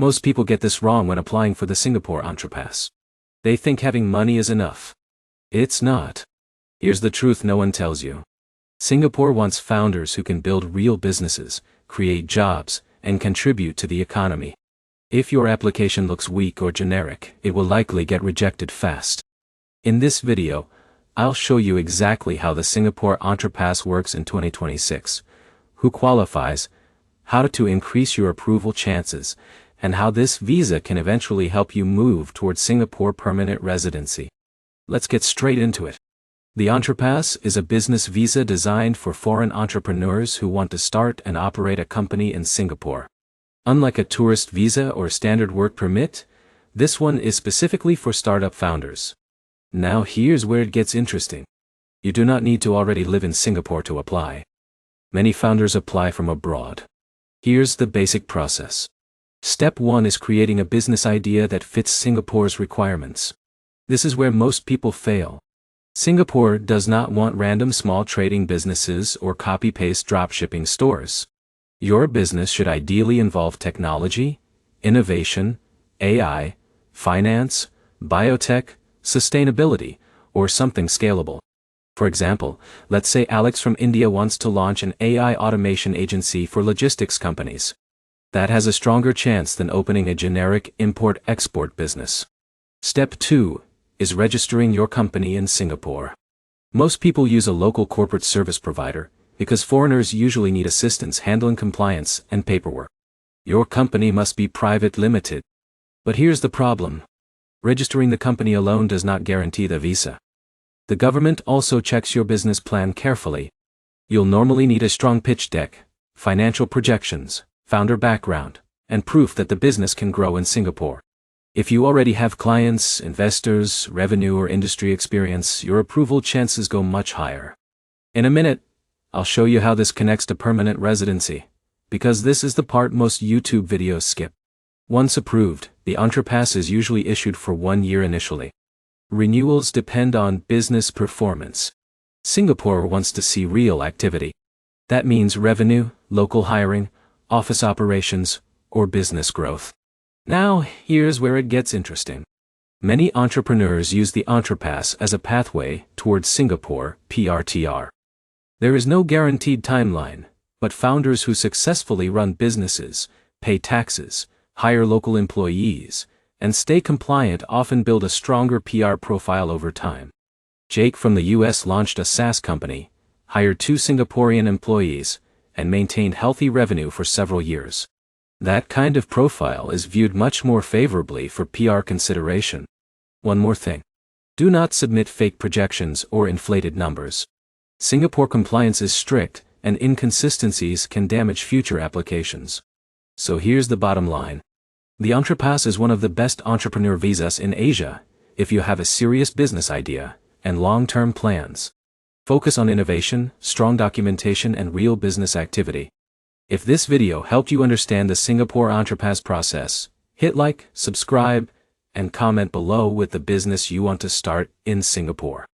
Most people get this wrong when applying for the Singapore EntrePass. They think having money is enough. It's not. Here's the truth no one tells you. Singapore wants founders who can build real businesses, create jobs, and contribute to the economy. If your application looks weak or generic, it will likely get rejected fast. In this video, I'll show you exactly how the Singapore EntrePass works in 2026, who qualifies, how to increase your approval chances, and how this visa can eventually help you move towards Singapore permanent residency. Let's get straight into it. The EntrePass is a business visa designed for foreign entrepreneurs who want to start and operate a company in Singapore. Unlike a tourist visa or standard work permit, this one is specifically for startup founders. Now here's where it gets interesting. You do not need to already live in Singapore to apply. Many founders apply from abroad. Here's the basic process. Step 1 is creating a business idea that fits Singapore's requirements. This is where most people fail. Singapore does not want random small trading businesses or copy-paste dropshipping stores. Your business should ideally involve technology, innovation, AI, finance, biotech, sustainability, or something scalable. For example, let's say Alex from India wants to launch an AI automation agency for logistics companies. That has a stronger chance than opening a generic import-export business. Step 2 is registering your company in Singapore. Most people use a local corporate service provider, because foreigners usually need assistance handling compliance and paperwork. Your company must be private limited. But here's the problem. Registering the company alone does not guarantee the visa. The government also checks your business plan carefully. You'll normally need a strong pitch deck, financial projections, founder background, and proof that the business can grow in Singapore. If you already have clients, investors, revenue or industry experience, your approval chances go much higher. In a minute, I'll show you how this connects to permanent residency, because this is the part most YouTube videos skip. Once approved, the EntrePass is usually issued for 1 year initially. Renewals depend on business performance. Singapore wants to see real activity. That means revenue, local hiring, office operations, or business growth. Now, here's where it gets interesting. Many entrepreneurs use the EntrePass as a pathway towards Singapore PRTR. There is no guaranteed timeline, but founders who successfully run businesses, pay taxes, hire local employees, and stay compliant often build a stronger PR profile over time. Jake from the US launched a SaaS company, hired 2 Singaporean employees, and maintained healthy revenue for several years. That kind of profile is viewed much more favorably for PR consideration. One more thing. Do not submit fake projections or inflated numbers. Singapore compliance is strict, and inconsistencies can damage future applications. So here's the bottom line. The EntrePass is one of the best entrepreneur visas in Asia, if you have a serious business idea and long-term plans. Focus on innovation, strong documentation and real business activity. If this video helped you understand the Singapore EntrePass process, hit like, subscribe, and comment below with the business you want to start in Singapore.